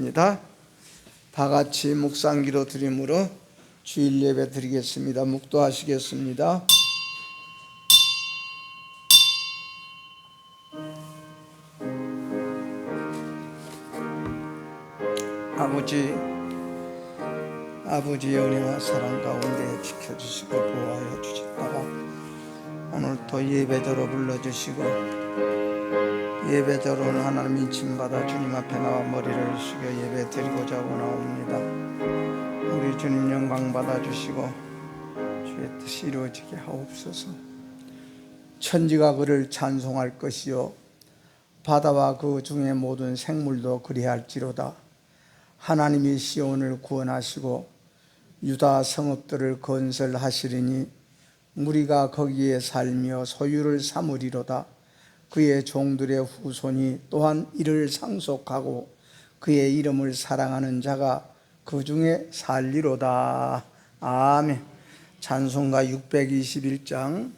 드리겠습니다. 다 같이 묵상기도 드림으로 주일 예배 드리겠습니다. 묵도하시겠습니다. 아버지의 은혜와 사랑 가운데 지켜주시고 보호하여 주셨다가 오늘도 예배자로 불러주시고 예배자로는 하나님 인침받아 주님 앞에 나와 머리를 숙여 예배 드리고자 원하옵니다. 우리 주님 영광 받아주시고 주의 뜻이 이루어지게 하옵소서. 천지가 그를 찬송할 것이요 바다와 그 중에 모든 생물도 그리할지로다. 하나님이 시온을 구원하시고 유다 성읍들을 건설하시리니 무리가 거기에 살며 소유를 삼으리로다. 그의 종들의 후손이 또한 이를 상속하고 그의 이름을 사랑하는 자가 그 중에 살리로다. 아멘. 찬송가 621장.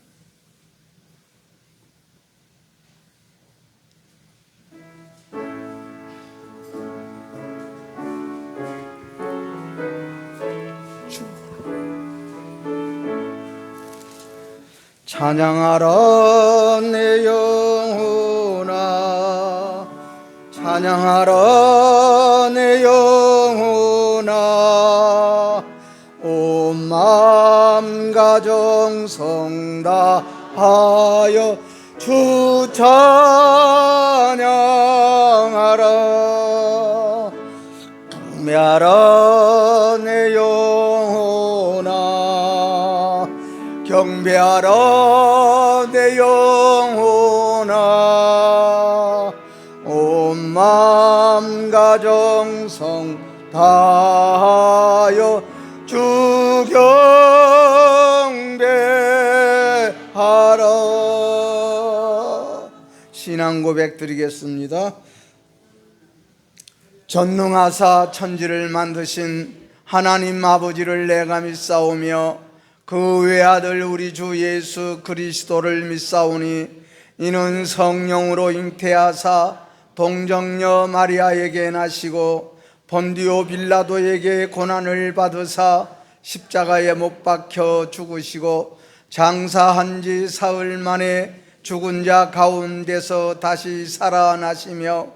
찬양하라 내 영혼아, 찬양하라 내 영혼아, 온 마음과 정성 다하여 주 찬양하라. 경배하라 내 영혼아, 경배하라 내 영혼아, 온 마음과 정성 다하여 주 경배하라. 신앙 고백 드리겠습니다. 전능하사 천지를 만드신 하나님 아버지를 내가 믿사오며 그 외아들 우리 주 예수 그리스도를 믿사오니 이는 성령으로 잉태하사 동정녀 마리아에게 나시고 본디오 빌라도에게 고난을 받으사 십자가에 못 박혀 죽으시고 장사한 지 사흘 만에 죽은 자 가운데서 다시 살아나시며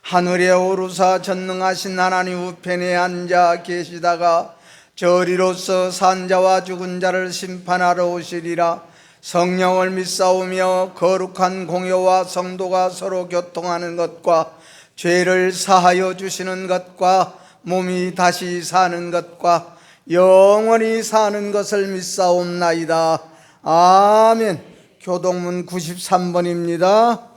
하늘에 오르사 전능하신 하나님 우편에 앉아 계시다가 저리로서 산자와 죽은 자를 심판하러 오시리라. 성령을 믿사오며 거룩한 공회와 성도가 서로 교통하는 것과 죄를 사하여 주시는 것과 몸이 다시 사는 것과 영원히 사는 것을 믿사옵나이다. 아멘. 교동문 93번입니다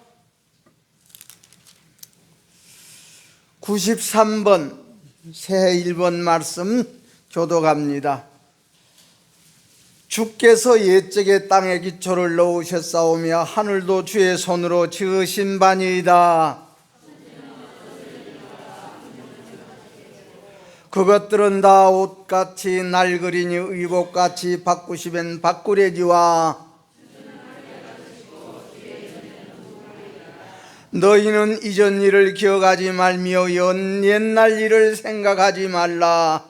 93번 새 1번 말씀 교독합니다. 주께서 옛적에 땅에 기초를 넣으셨사오며 하늘도 주의 손으로 지으신 바니이다. 그것들은 다 옷같이 낡으리니 의복같이 바꾸시면 바꾸려지와 너희는 이전 일을 기억하지 말며 옛날 일을 생각하지 말라.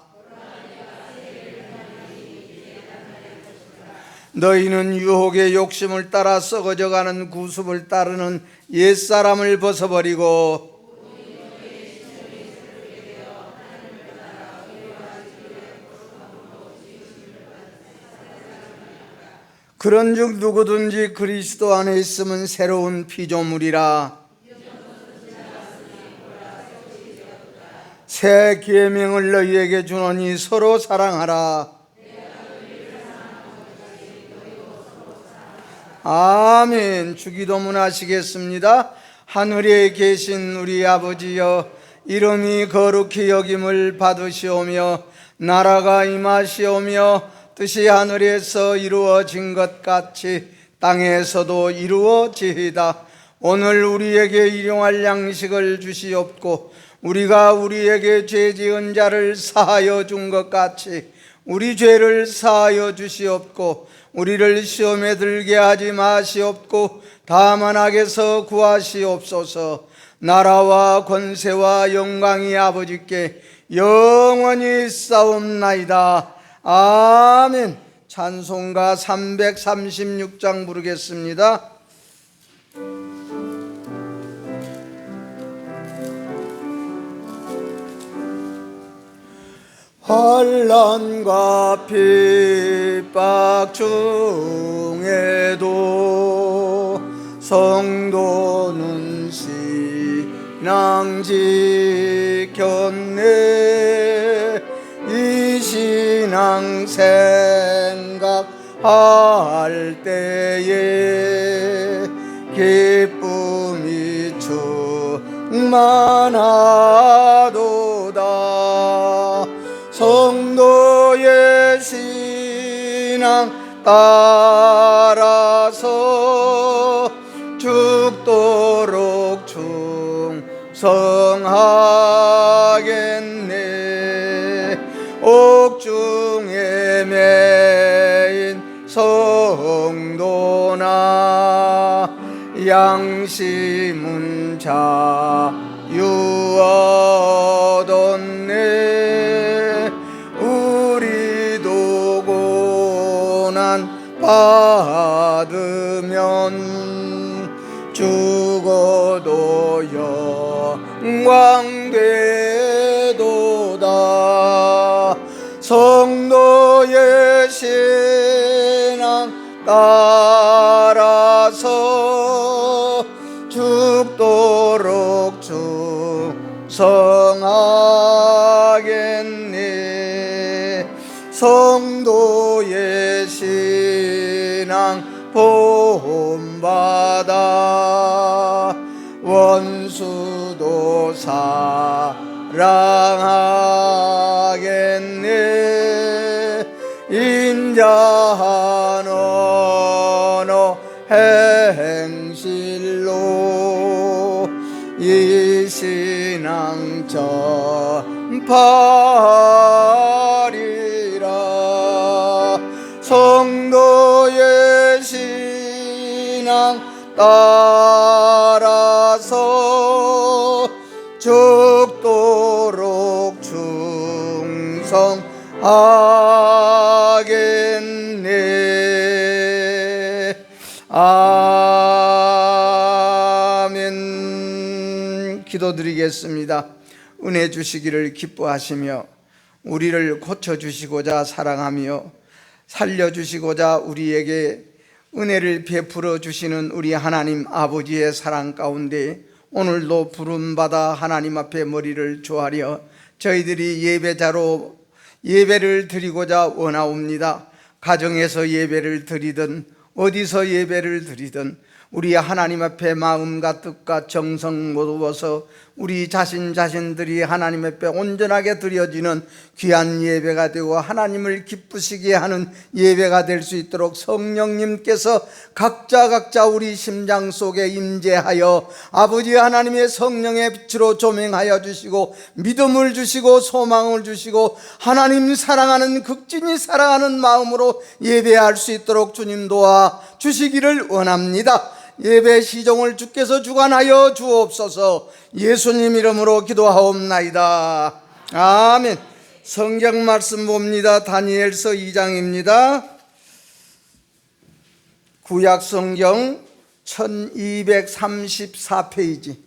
너희는 유혹의 욕심을 따라 썩어져가는 구습을 따르는 옛사람을 벗어버리고 그런즉 누구든지 그리스도 안에 있으면 새로운 피조물이라. 새 계명을 너희에게 주노니 서로 사랑하라. 아멘. 주기도문 하시겠습니다. 하늘에 계신 우리 아버지여, 이름이 거룩히 여김을 받으시오며 나라가 임하시오며 뜻이 하늘에서 이루어진 것 같이 땅에서도 이루어지이다. 오늘 우리에게 일용할 양식을 주시옵고 우리가 우리에게 죄 지은 자를 사하여 준 것 같이 우리 죄를 사하여 주시옵고 우리를 시험에 들게 하지 마시옵고 다만 악에서 구하시옵소서. 나라와 권세와 영광이 아버지께 영원히 있사옵나이다. 아멘. 찬송가 336장 부르겠습니다. 환난과 핍박 중에도 성도는 신앙 지켰네. 이 신앙 생각할 때에 기쁨이 충만하도다. 성도의 신앙 따라서 죽도록 충성하겠네. 옥중에 매인 성도나 양심은 자유 얻었네. 우리도 고난 받으면 죽어도 영광되도다. 성도의 신앙 따라서 죽도록 충성하겠네. 성도의 신앙 본받아 원수도 사랑하겠네. 인자한 언어 행실로 이 신앙 전파하리라. 성도의 신앙 따라서 죽도록 충성하겠네. 아멘. 기도드리겠습니다. 은혜 주시기를 기뻐하시며 우리를 고쳐주시고자 사랑하며 살려주시고자 우리에게 은혜를 베풀어 주시는 우리 하나님 아버지의 사랑 가운데 오늘도 부름받아 하나님 앞에 머리를 조아려 저희들이 예배자로 예배를 드리고자 원하옵니다. 가정에서 예배를 드리든 어디서 예배를 드리든 우리 하나님 앞에 마음과 뜻과 정성 모두어서 우리 자신들이 하나님 앞에 온전하게 드려지는 귀한 예배가 되고 하나님을 기쁘시게 하는 예배가 될 수 있도록 성령님께서 각자 우리 심장 속에 임재하여 아버지 하나님의 성령의 빛으로 조명하여 주시고 믿음을 주시고 소망을 주시고 하나님 사랑하는 극진히 사랑하는 마음으로 예배할 수 있도록 주님 도와 주시기를 원합니다. 예배 시종을 주께서 주관하여 주옵소서. 예수님 이름으로 기도하옵나이다. 아멘. 성경 말씀 봅니다. 다니엘서 2장입니다. 구약 성경 1234페이지.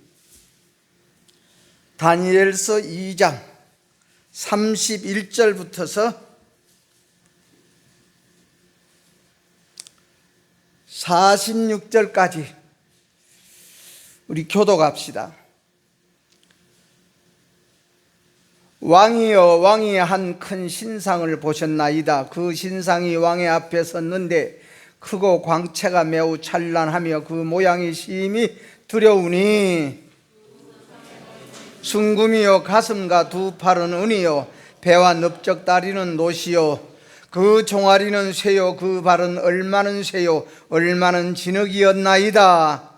다니엘서 2장 31절부터서 46절까지 우리 교독합시다. 왕이여 왕이 한 큰 신상을 보셨나이다. 그 신상이 왕의 앞에 섰는데 크고 광채가 매우 찬란하며 그 모양이 심히 두려우니 순금이요 가슴과 두 팔은 은이요 배와 넓적 다리는 노시요 그 종아리는 쇠요 그 발은 얼마는 쇠요 얼마는 진흙이었나이다.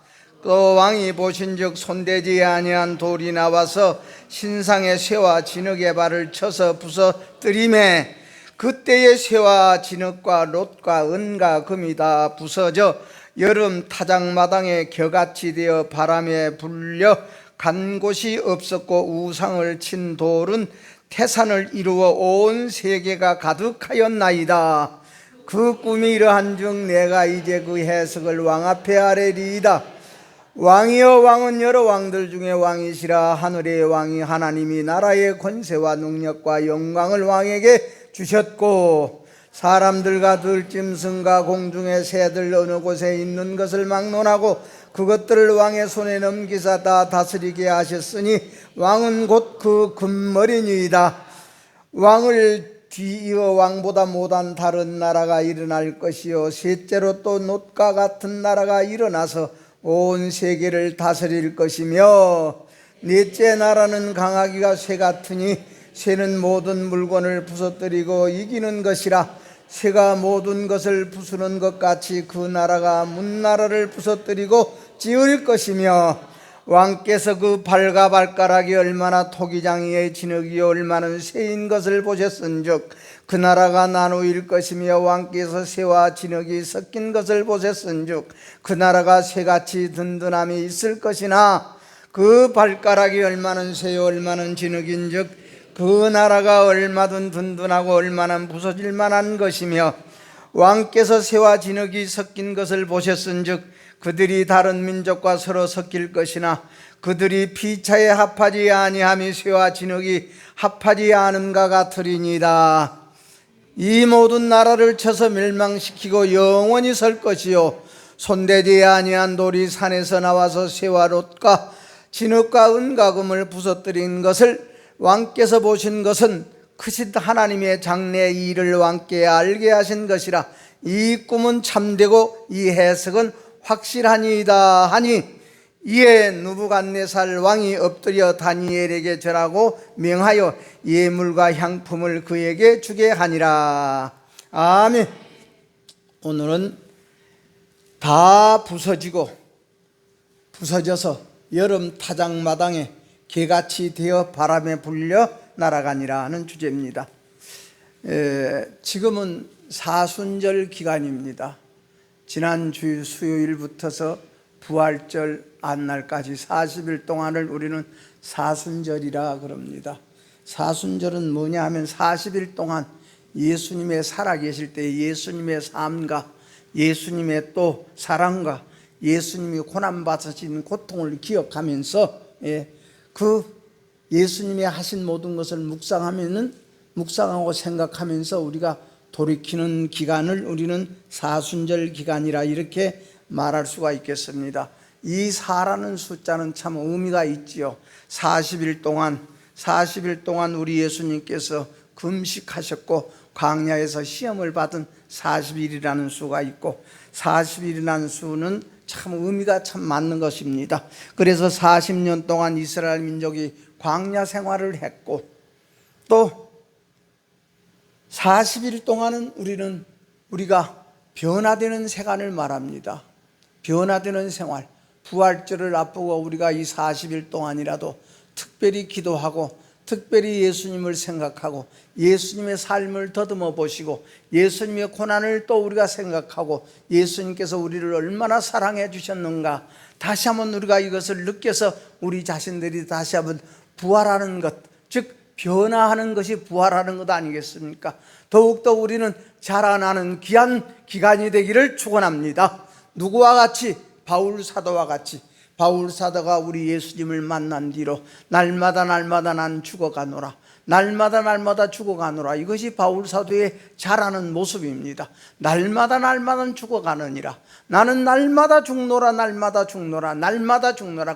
또 왕이 보신즉 손대지 아니한 돌이 나와서 신상의 쇠와 진흙의 발을 쳐서 부서뜨리매 그때의 쇠와 진흙과 롯과 은과 금이 다 부서져 여름 타작마당에 겨같이 되어 바람에 불려 간 곳이 없었고 우상을 친 돌은 태산을 이루어 온 세계가 가득하였나이다. 그 꿈이 이러한즉 내가 이제 그 해석을 왕 앞에 아뢰리이다. 왕이여 왕은 여러 왕들 중에 왕이시라. 하늘의 왕이 하나님이 나라의 권세와 능력과 영광을 왕에게 주셨고 사람들과 들짐승과 공중의 새들 어느 곳에 있는 것을 막론하고 그것들을 왕의 손에 넘기사 다 다스리게 하셨으니 왕은 곧 그 금머리니이다. 왕을 뒤이어 왕보다 못한 다른 나라가 일어날 것이요 셋째로 또 놋과 같은 나라가 일어나서 온 세계를 다스릴 것이며 넷째 나라는 강하기가 쇠 같으니 쇠는 모든 물건을 부서뜨리고 이기는 것이라. 쇠가 모든 것을 부수는 것 같이 그 나라가 문나라를 부서뜨리고 찌을 것이며 왕께서 그 발과 발가락이 얼마나 토기장이의 진흙이요 얼마나 쇠인 것을 보셨은즉 그 나라가 나누일 것이며 왕께서 쇠와 진흙이 섞인 것을 보셨은즉 그 나라가 쇠같이 든든함이 있을 것이나 그 발가락이 얼마나 쇠요 얼마나 진흙인즉 그 나라가 얼마든 든든하고 얼마나 부서질 만한 것이며 왕께서 쇠와 진흙이 섞인 것을 보셨은즉 그들이 다른 민족과 서로 섞일 것이나 그들이 피차에 합하지 아니함이 쇠와 진흙이 합하지 않음과 같으리니이다. 이 모든 나라를 쳐서 멸망시키고 영원히 설 것이요 손대지 아니한 돌이 산에서 나와서 쇠와 롯과 진흙과 은과 금을 부서뜨린 것을 왕께서 보신 것은 크신 하나님의 장래의 일을 왕께 알게 하신 것이라. 이 꿈은 참되고 이 해석은 확실하니이다 하니 이에 느부갓네살 왕이 엎드려 다니엘에게 절하고 명하여 예물과 향품을 그에게 주게 하니라. 아멘. 오늘은 다 부서져서 여름 타작마당에 개같이 되어 바람에 불려 날아가니라 하는 주제입니다. 지금은 사순절 기간입니다. 지난주 수요일부터서 부활절 안날까지 40일 동안을 우리는 사순절이라 그럽니다. 사순절은 뭐냐 하면 40일 동안 예수님의 살아계실 때 예수님의 삶과 예수님의 또 사랑과 예수님이 고난받으신 고통을 기억하면서 그 예수님이 하신 모든 것을 묵상하고 생각하면서 우리가 돌이키는 기간을 우리는 사순절 기간이라 이렇게 말할 수가 있겠습니다. 이 4라는 숫자는 참 의미가 있지요. 40일 동안 우리 예수님께서 금식하셨고 광야에서 시험을 받은 40일이라는 수가 있고 40일이라는 수는 참 의미가 참 맞는 것입니다. 그래서 40년 동안 이스라엘 민족이 광야 생활을 했고 또 40일 동안은 우리가 변화되는 생활을 말합니다. 변화되는 생활, 부활절을 앞두고 우리가 이 40일 동안이라도 특별히 기도하고 특별히 예수님을 생각하고 예수님의 삶을 더듬어 보시고 예수님의 고난을 또 우리가 생각하고 예수님께서 우리를 얼마나 사랑해 주셨는가 다시 한번 우리가 이것을 느껴서 우리 자신들이 다시 한번 부활하는 것, 즉 변화하는 것이 부활하는 것 아니겠습니까? 더욱더 우리는 자라나는 귀한 기간이 되기를 축원합니다. 누구와 같이? 바울 사도와 같이. 바울 사도가 우리 예수님을 만난 뒤로 날마다 난 죽어가노라, 날마다 죽어가노라. 이것이 바울 사도의 자라는 모습입니다. 날마다 죽어가느니라. 나는 날마다 죽노라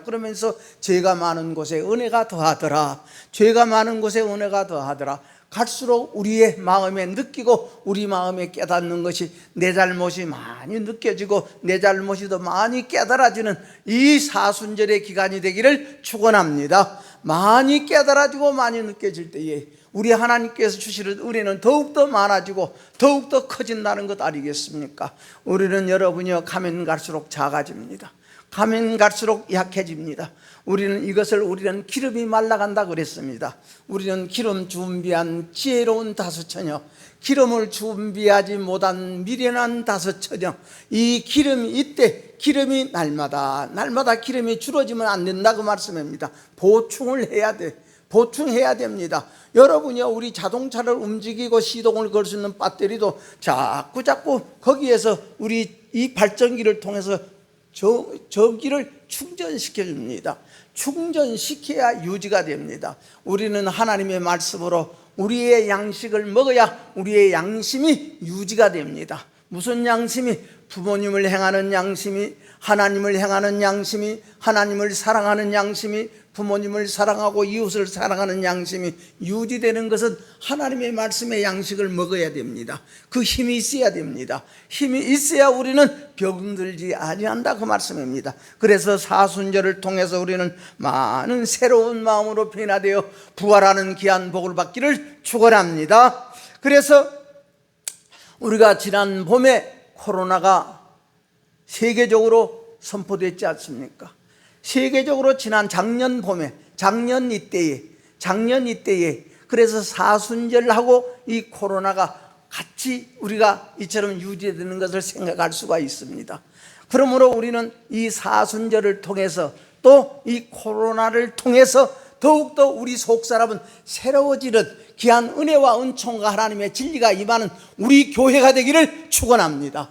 그러면서 죄가 많은 곳에 은혜가 더하더라. 죄가 많은 곳에 은혜가 더하더라. 갈수록 우리의 마음에 느끼고 우리 마음에 깨닫는 것이 내 잘못이 많이 느껴지고 내 잘못이 더 많이 깨달아지는 이 사순절의 기간이 되기를 축원합니다. 많이 깨달아지고 많이 느껴질 때에 우리 하나님께서 주시는 은혜는 더욱더 많아지고 더욱더 커진다는 것 아니겠습니까? 우리는 여러분이요 가면 갈수록 작아집니다. 가면 갈수록 약해집니다. 우리는 기름이 말라간다 그랬습니다. 우리는 기름 준비한 지혜로운 다섯처녀, 기름을 준비하지 못한 미련한 다섯처녀. 이 기름이 이때 기름이 날마다 기름이 줄어지면 안 된다 그 말씀입니다. 보충을 해야 돼. 보충해야 됩니다. 여러분이요, 우리 자동차를 움직이고 시동을 걸 수 있는 배터리도 자꾸 거기에서 우리 이 발전기를 통해서 전기를 충전시켜 줍니다. 충전시켜야 유지가 됩니다. 우리는 하나님의 말씀으로 우리의 양식을 먹어야 우리의 양심이 유지가 됩니다. 무슨 양심이? 부모님을 행하는 양심이, 하나님을 행하는 양심이, 하나님을 사랑하는 양심이, 부모님을 사랑하고 이웃을 사랑하는 양심이 유지되는 것은 하나님의 말씀의 양식을 먹어야 됩니다. 그 힘이 있어야 됩니다. 힘이 있어야 우리는 병들지 아니한다 그 말씀입니다. 그래서 사순절을 통해서 우리는 많은 새로운 마음으로 변화되어 부활하는 귀한 복을 받기를 축원합니다. 그래서 우리가 지난 봄에 코로나가 세계적으로 선포됐지 않습니까? 세계적으로 지난 작년 봄에, 작년 이때에 그래서 사순절하고 이 코로나가 같이 우리가 이처럼 유지되는 것을 생각할 수가 있습니다. 그러므로 우리는 이 사순절을 통해서 또 이 코로나를 통해서 더욱더 우리 속사람은 새로워지는 귀한 은혜와 은총과 하나님의 진리가 임하는 우리 교회가 되기를 축원합니다.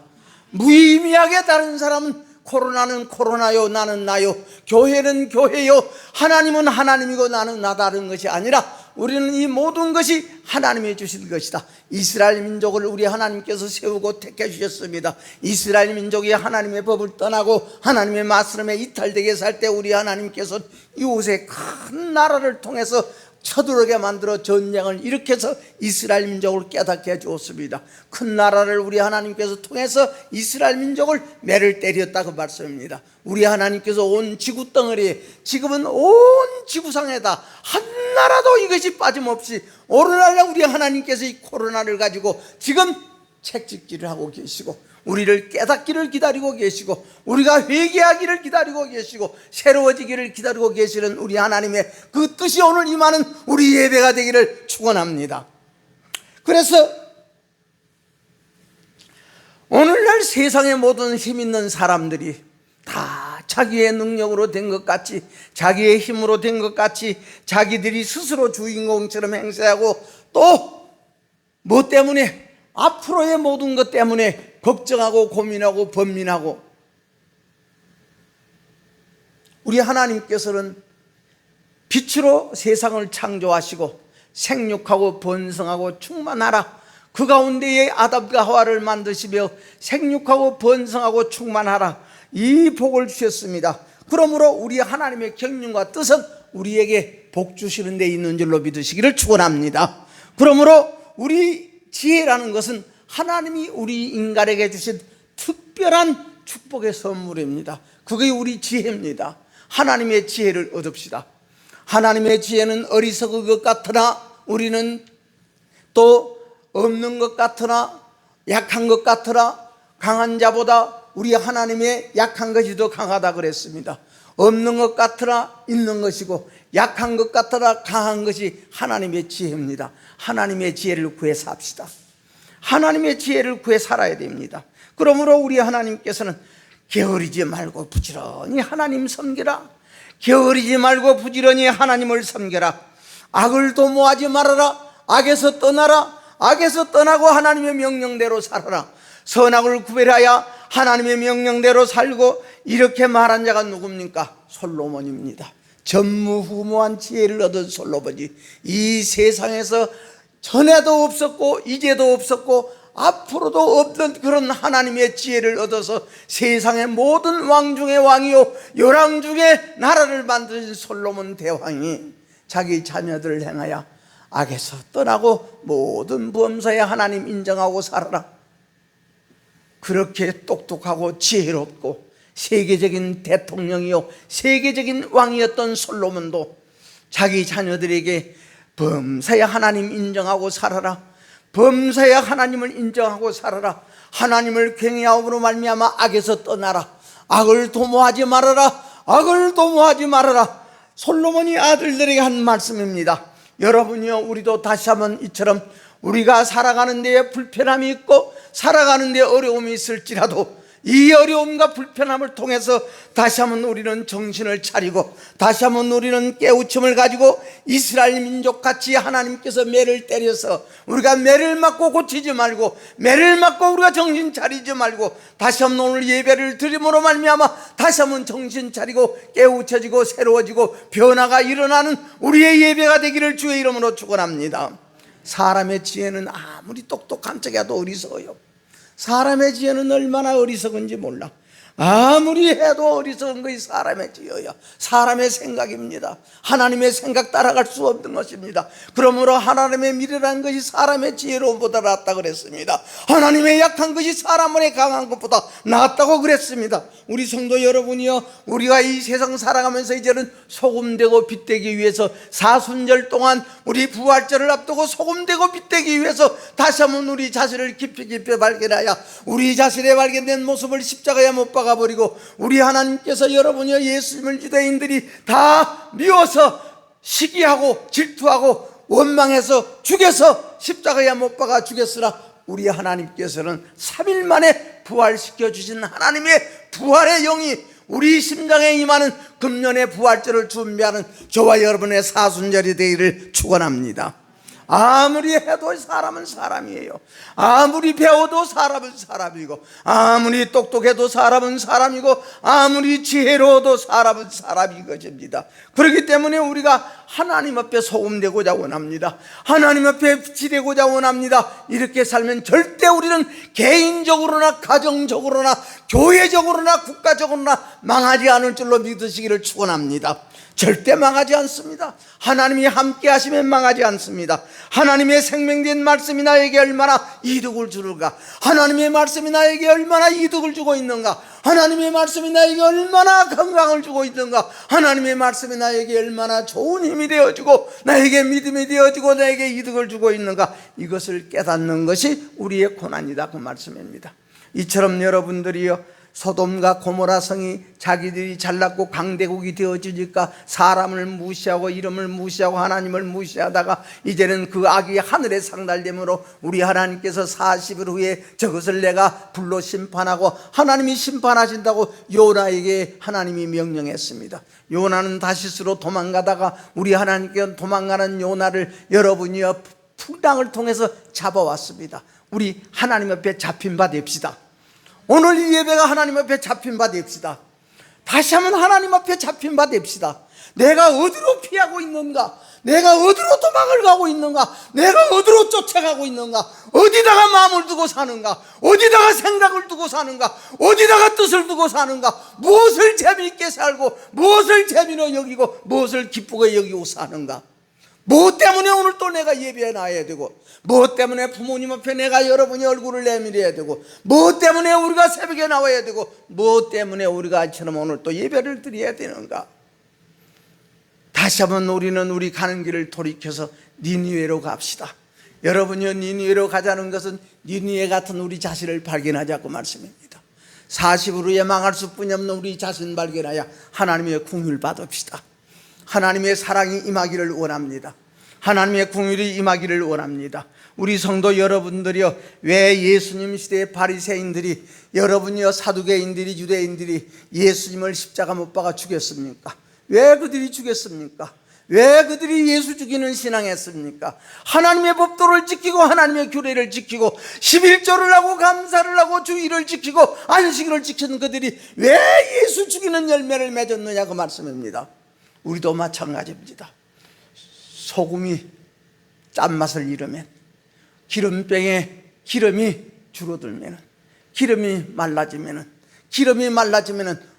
무의미하게 다른 사람은 코로나는 코로나요, 나는 나요, 교회는 교회요, 하나님은 하나님이고 나는 나다른 것이 아니라 우리는 이 모든 것이 하나님이 주신 것이다. 이스라엘 민족을 우리 하나님께서 세우고 택해 주셨습니다. 이스라엘 민족이 하나님의 법을 떠나고 하나님의 말씀에 이탈되게 살 때 우리 하나님께서 이웃의 큰 나라를 통해서 쳐들어오게 만들어 전쟁을 일으켜서 이스라엘 민족을 깨닫게 해주었습니다. 큰 나라를 우리 하나님께서 통해서 이스라엘 민족을 매를 때렸다 그 말씀입니다. 우리 하나님께서 온 지구 덩어리에, 지금은 온 지구상에다 한 나라도 이것이 빠짐없이 오늘날 우리 하나님께서 이 코로나를 가지고 지금 책찍질을 하고 계시고 우리를 깨닫기를 기다리고 계시고 우리가 회개하기를 기다리고 계시고 새로워지기를 기다리고 계시는 우리 하나님의 그 뜻이 오늘 임하는 우리 예배가 되기를 축원합니다. 그래서 오늘날 세상의 모든 힘 있는 사람들이 다 자기의 능력으로 된 것 같이, 자기의 힘으로 된 것 같이 자기들이 스스로 주인공처럼 행세하고 또 뭐 때문에? 앞으로의 모든 것 때문에 걱정하고 고민하고 번민하고. 우리 하나님께서는 빛으로 세상을 창조하시고 생육하고 번성하고 충만하라, 그 가운데에 아담과 하와를 만드시며 생육하고 번성하고 충만하라, 이 복을 주셨습니다. 그러므로 우리 하나님의 경륜과 뜻은 우리에게 복 주시는 데 있는 줄로 믿으시기를 축원합니다. 그러므로 우리 지혜라는 것은 하나님이 우리 인간에게 주신 특별한 축복의 선물입니다. 그게 우리 지혜입니다. 하나님의 지혜를 얻읍시다. 하나님의 지혜는 어리석은 것 같으나 우리는 또 없는 것 같으나 약한 것 같으나 강한 자보다 우리 하나님의 약한 것이 더 강하다 그랬습니다. 없는 것 같으나 있는 것이고 약한 것 같으나 강한 것이 하나님의 지혜입니다. 하나님의 지혜를 구해 삽시다. 하나님의 지혜를 구해 살아야 됩니다. 그러므로 우리 하나님께서는 게으르지 말고 부지런히 하나님 섬겨라. 게으르지 말고 부지런히 하나님을 섬겨라. 악을 도모하지 말아라. 악에서 떠나라. 악에서 떠나고 하나님의 명령대로 살아라. 선악을 구별하여 하나님의 명령대로 살고, 이렇게 말한 자가 누굽니까? 솔로몬입니다. 전무후무한 지혜를 얻은 솔로몬이 이 세상에서 전에도 없었고 이제도 없었고 앞으로도 없던 그런 하나님의 지혜를 얻어서 세상의 모든 왕 중의 왕이요 열왕 중에 나라를 만든 솔로몬 대왕이 자기 자녀들을 행하여 악에서 떠나고 모든 범사에 하나님 인정하고 살아라. 그렇게 똑똑하고 지혜롭고 세계적인 대통령이요 세계적인 왕이었던 솔로몬도 자기 자녀들에게 범사에 하나님 인정하고 살아라. 범사에 하나님을 인정하고 살아라. 하나님을 경외함으로 말미암아 악에서 떠나라. 악을 도모하지 말아라. 악을 도모하지 말아라. 솔로몬이 아들들에게 한 말씀입니다. 여러분이요, 우리도 다시 한번 이처럼 우리가 살아가는 데에 불편함이 있고 살아가는 데 어려움이 있을지라도 이 어려움과 불편함을 통해서 다시 한번 우리는 정신을 차리고 다시 한번 우리는 깨우침을 가지고 이스라엘 민족같이 하나님께서 매를 때려서 우리가 매를 맞고 고치지 말고 매를 맞고 우리가 정신 차리지 말고 다시 한번 오늘 예배를 드림으로 말미암아 다시 한번 정신 차리고 깨우쳐지고 새로워지고 변화가 일어나는 우리의 예배가 되기를 주의 이름으로 축원합니다. 사람의 지혜는 아무리 똑똑한 척해도 어리석어요. 사람의 지혜는 얼마나 어리석은지 몰라. 아무리 해도 어리석은 것이 사람의 지혜야. 사람의 생각입니다. 하나님의 생각 따라갈 수 없는 것입니다. 그러므로 하나님의 미래라는 것이 사람의 지혜로보다 낫다 그랬습니다. 하나님의 약한 것이 사람의 강한 것보다 낫다고 그랬습니다. 우리 성도 여러분이요, 우리가 이 세상 살아가면서 이제는 소금되고 빛되기 위해서 사순절 동안 우리 부활절을 앞두고 소금되고 빛되기 위해서 다시 한번 우리 자신을 깊이 발견하여 우리 자신의 발견된 모습을 십자가에 못 박아버리고 우리 하나님께서 여러분이요, 예수님을 유대인들이 다 미워서 시기하고 질투하고 원망해서 죽여서 십자가에 못 박아 죽였으나 우리 하나님께서는 3일 만에 부활시켜 주신 하나님의 부활의 영이 우리 심장에 임하는 금년의 부활절을 준비하는 저와 여러분의 사순절이 되기를 축원합니다. 아무리 해도 사람은 사람이에요. 아무리 배워도 사람은 사람이고 아무리 똑똑해도 사람은 사람이고 아무리 지혜로워도 사람은 사람인 것입니다. 그렇기 때문에 우리가 하나님 앞에 소금되고자 원합니다. 하나님 앞에 빛이 되고자 원합니다. 이렇게 살면 절대 우리는 개인적으로나 가정적으로나 교회적으로나 국가적으로나 망하지 않을 줄로 믿으시기를 축원합니다. 절대 망하지 않습니다. 하나님이 함께 하시면 망하지 않습니다. 하나님의 생명된 말씀이 나에게 얼마나 이득을 주는가, 하나님의 말씀이 나에게 얼마나 이득을 주고 있는가, 하나님의 말씀이 나에게 얼마나 건강을 주고 있는가, 하나님의 말씀이 나에게 얼마나 좋은 힘이 되어주고 나에게 믿음이 되어주고 나에게 이득을 주고 있는가, 이것을 깨닫는 것이 우리의 고난이다, 그 말씀입니다. 이처럼 여러분들이요, 소돔과 고모라 성이 자기들이 잘났고 강대국이 되어지니까 사람을 무시하고 이름을 무시하고 하나님을 무시하다가 이제는 그 악이 하늘에 상달되므로 우리 하나님께서 40일 후에 저것을 내가 불로 심판하고 하나님이 심판하신다고 요나에게 하나님이 명령했습니다. 요나는 다시스로 도망가다가 우리 하나님께 도망가는 요나를 여러분이요, 풍랑을 통해서 잡아왔습니다. 우리 하나님 앞에 잡힌 바 됩시다. 오늘 이 예배가 하나님 앞에 잡힌 바 됩시다. 다시 한번 하나님 앞에 잡힌 바 됩시다. 내가 어디로 피하고 있는가, 내가 어디로 도망을 가고 있는가, 내가 어디로 쫓아가고 있는가, 어디다가 마음을 두고 사는가, 어디다가 생각을 두고 사는가, 어디다가 뜻을 두고 사는가, 무엇을 재미있게 살고 무엇을 재미로 여기고 무엇을 기쁘게 여기고 사는가, 무엇 때문에 오늘 또 내가 예배에 나와야 되고, 무엇 때문에 부모님 앞에 내가 여러분이 얼굴을 내밀어야 되고, 무엇 때문에 우리가 새벽에 나와야 되고, 무엇 때문에 우리가 이처럼 오늘 또 예배를 드려야 되는가. 다시 한번 우리는 우리 가는 길을 돌이켜서 니느웨로 갑시다. 여러분이 니느웨로 가자는 것은 니느웨 같은 우리 자신을 발견하자고 말씀입니다. 40일 후에 망할 수뿐이 없는 우리 자신 발견하여 하나님의 궁유를 받읍시다. 하나님의 사랑이 임하기를 원합니다. 하나님의 궁율이 임하기를 원합니다. 우리 성도 여러분들이요, 왜 예수님 시대의 바리새인들이, 여러분이요, 사두개인들이, 유대인들이 예수님을 십자가 못 박아 죽였습니까? 왜 그들이 죽였습니까? 왜 그들이 예수 죽이는 신앙했습니까? 하나님의 법도를 지키고 하나님의 규례를 지키고 11조를 하고 감사를 하고 주일을 지키고 안식일을 지키는 그들이 왜 예수 죽이는 열매를 맺었느냐, 그 말씀입니다. 우리도 마찬가지입니다. 소금이 짠맛을 잃으면, 기름병에 기름이 줄어들면, 기름이 말라지면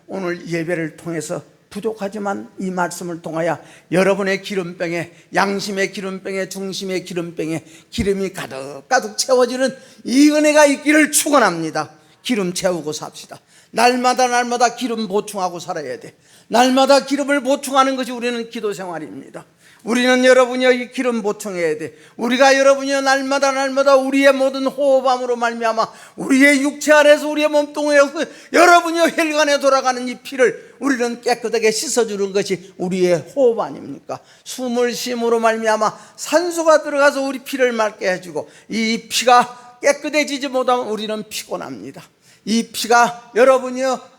오늘 예배를 통해서 부족하지만 이 말씀을 통하여 여러분의 기름병에, 양심의 기름병에, 중심의 기름병에 기름이 가득 채워지는 이 은혜가 있기를 축원합니다. 기름 채우고 삽시다. 날마다 기름 보충하고 살아야 돼. 날마다 기름을 보충하는 것이 우리는 기도 생활입니다. 우리는 여러분이여 이 기름 보충해야 돼. 우리가 여러분이여 날마다 우리의 모든 호흡함으로 말미암아 우리의 육체 안에서 우리의 몸뚱이에 여러분이여 혈관에 돌아가는 이 피를 우리는 깨끗하게 씻어주는 것이 우리의 호흡 아닙니까? 숨을 쉼으로 말미암아 산소가 들어가서 우리 피를 맑게 해주고, 이 피가 깨끗해지지 못하면 우리는 피곤합니다. 이 피가 여러분이여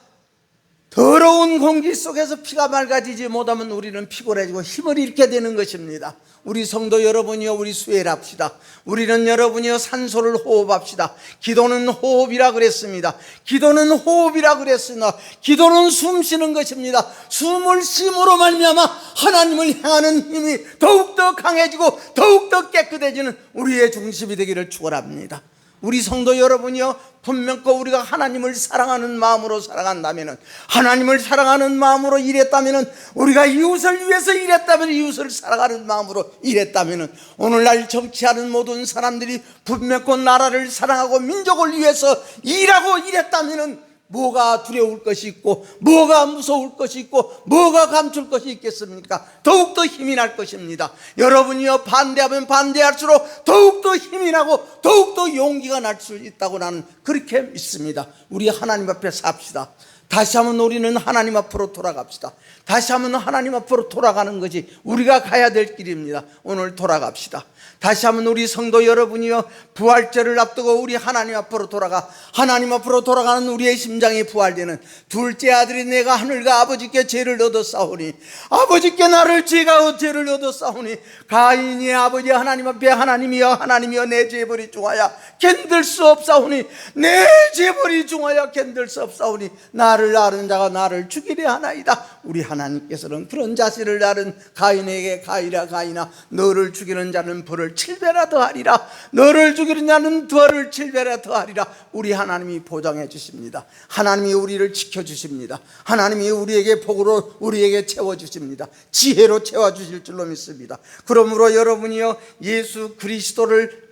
더러운 공기 속에서 피가 맑아지지 못하면 우리는 피곤해지고 힘을 잃게 되는 것입니다. 우리 성도 여러분이여, 우리 수혜를 합시다. 우리는 여러분이여 산소를 호흡합시다. 기도는 호흡이라 그랬습니다. 기도는 호흡이라 그랬으나 기도는 숨 쉬는 것입니다. 숨을 쉼으로 말미암아 하나님을 향하는 힘이 더욱더 강해지고 더욱더 깨끗해지는 우리의 중심이 되기를 축원합니다. 우리 성도 여러분이여, 분명코 우리가 하나님을 사랑하는 마음으로 살아간다면, 하나님을 사랑하는 마음으로 일했다면, 우리가 이웃을 위해서 일했다면, 이웃을 사랑하는 마음으로 일했다면, 오늘날 정치하는 모든 사람들이 분명코 나라를 사랑하고 민족을 위해서 일하고 일했다면 뭐가 두려울 것이 있고 뭐가 무서울 것이 있고 뭐가 감출 것이 있겠습니까? 더욱더 힘이 날 것입니다. 여러분이여 반대하면 반대할수록 더욱더 힘이 나고 더욱더 용기가 날 수 있다고 나는 그렇게 믿습니다. 우리 하나님 앞에 삽시다. 다시 한번 우리는 하나님 앞으로 돌아갑시다. 다시 한번 하나님 앞으로 돌아가는 것이 우리가 가야 될 길입니다. 오늘 돌아갑시다. 다시 한번 우리 성도 여러분이여, 부활절을 앞두고 우리 하나님 앞으로 돌아가, 하나님 앞으로 돌아가는 우리의 심장이 부활되는 둘째 아들이 내가 하늘과 아버지께 죄를 얻었사오니, 아버지께 나를 죄를 얻었사오니, 가인이 아버지 하나님 앞에 하나님이여 내 죄벌이 중하여 견딜 수 없사오니, 내 죄벌이 중하여 견딜 수 없사오니 나를 아는 자가 나를 죽이려 하나이다. 우리 하나님께서는 그런 자신을 아는 가인에게 가인아 너를 죽이는 자는 벌을 7배나 더하리라, 너를 죽이는 자는 벌을 7배나 더하리라. 우리 하나님이 보장해 주십니다. 하나님이 우리를 지켜주십니다. 하나님이 우리에게 복으로 우리에게 채워주십니다. 지혜로 채워주실 줄로 믿습니다. 그러므로 여러분이요, 예수 그리스도를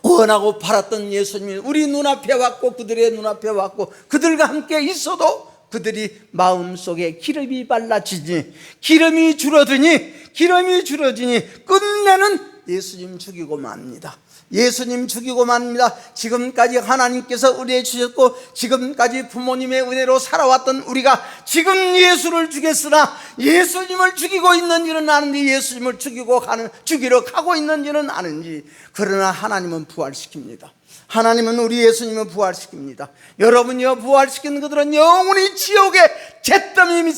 원하고 바랐던 예수님이 우리 눈앞에 왔고 그들의 눈앞에 왔고 그들과 함께 있어도 그들이 마음속에 기름이 발라지니 기름이 줄어드니 끝내는 예수님 죽이고 맙니다. 예수님 죽이고 맙니다. 지금까지 하나님께서 의뢰해 주셨고 지금까지 부모님의 은혜로 살아왔던 우리가 지금 예수를 죽였으나 예수님을 죽이고 있는지는 아는지, 예수님을 죽이러 가고 있는지는 아는지. 그러나 하나님은 부활시킵니다. 하나님은 우리 예수님을 부활시킵니다. 여러분이요, 부활시킨 그들은 영원히 지옥의 잿더미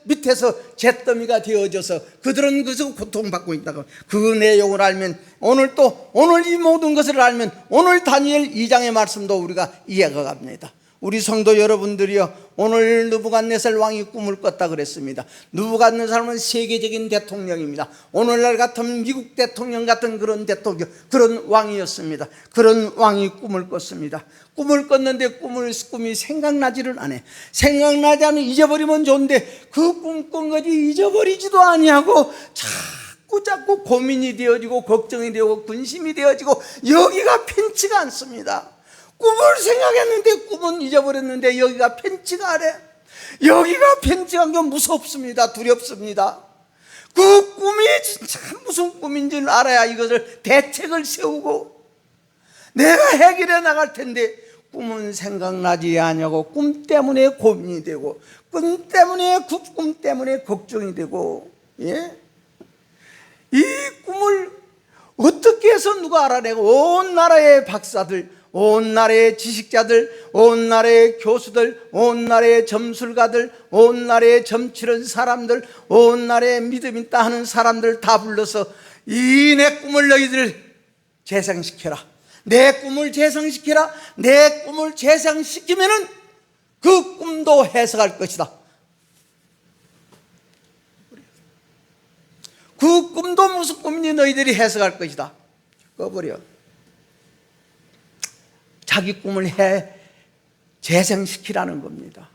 밑에서 잿더미가 되어져서 그들은 그래서 고통받고 있다고. 그 내용을 알면 오늘 이 모든 것을 알면 오늘 다니엘 2장의 말씀도 우리가 이해가 갑니다. 우리 성도 여러분들이요, 오늘 느부갓네살 왕이 꿈을 꿨다 그랬습니다. 느부갓네살은 세계적인 대통령입니다. 오늘날 같은 미국 대통령 같은 그런 대통령, 그런 왕이었습니다. 그런 왕이 꿈을 꿨습니다. 꿈을 꿨는데 꿈이 생각나지를 않아. 생각나지 않으면 잊어버리면 좋은데 그 꿈 꾼 것이 잊어버리지도 아니하고 자꾸 고민이 되어지고 걱정이 되고 근심이 되어지고 여기가 편치가 않습니다. 꿈을 생각했는데 꿈은 잊어버렸는데 여기가 편치가 않아. 여기가 편치한 건 무섭습니다. 두렵습니다. 그 꿈이 진짜 무슨 꿈인지를 알아야 이것을 대책을 세우고 내가 해결해 나갈 텐데 꿈은 생각나지 않냐고 꿈 때문에 고민이 되고 꿈 때문에 걱정이 되고, 예? 이 꿈을 어떻게 해서 누가 알아내고 온 나라의 박사들, 온 나라의 지식자들, 온 나라의 교수들, 온 나라의 점술가들, 온 나라의 점치는 사람들, 온 나라의 믿음 있다 하는 사람들 다 불러서 이 내 꿈을 너희들 재생시켜라. 내 꿈을 재생시켜라. 내 꿈을 재생시키면은 그 꿈도 해석할 것이다. 그 꿈도 무슨 꿈인지 너희들이 해석할 것이다. 꺼버려. 자기 꿈을 재생시키라는 겁니다.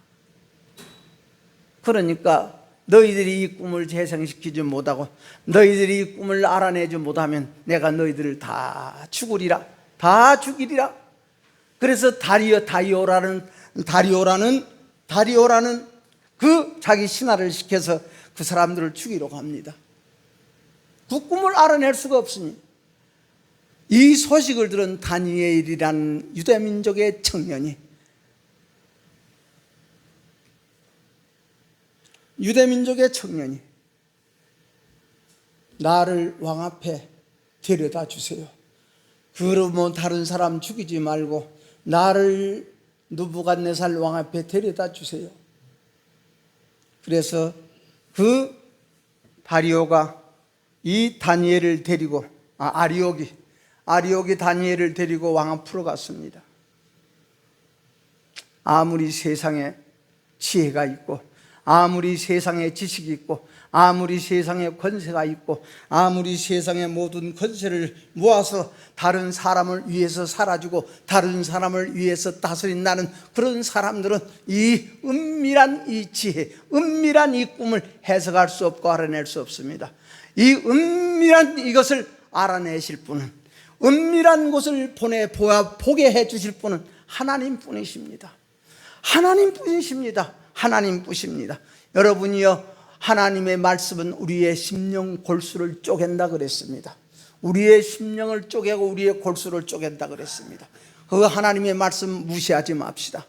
그러니까 너희들이 이 꿈을 재생시키지 못하고 너희들이 이 꿈을 알아내지 못하면 내가 너희들을 다 죽이리라. 그래서 다리오라는 그 자기 신하를 시켜서 그 사람들을 죽이러 갑니다. 그 꿈을 알아낼 수가 없으니 이 소식을 들은 다니엘이라는 유대민족의 청년이 나를 왕 앞에 데려다 주세요. 그러면 다른 사람 죽이지 말고 나를 느부갓네살 왕 앞에 데려다 주세요. 그래서 그 다리오가 이 다니엘을 데리고 아리옥이 다니엘을 데리고 왕 앞으로 갔습니다. 아무리 세상에 지혜가 있고 아무리 세상에 지식이 있고 아무리 세상에 권세가 있고 아무리 세상에 모든 권세를 모아서 다른 사람을 위해서 살아주고 다른 사람을 위해서 다스린다는 그런 사람들은 이 은밀한 이 지혜, 은밀한 이 꿈을 해석할 수 없고 알아낼 수 없습니다. 이 은밀한 이것을 알아내실 분은, 은밀한 곳을 보게 해주실 분은 하나님뿐이십니다. 하나님뿐이십니다. 여러분이요, 하나님의 말씀은 우리의 심령 골수를 쪼갠다 그랬습니다. 우리의 심령을 쪼개고 우리의 골수를 쪼갠다 그랬습니다. 그 하나님의 말씀 무시하지 맙시다.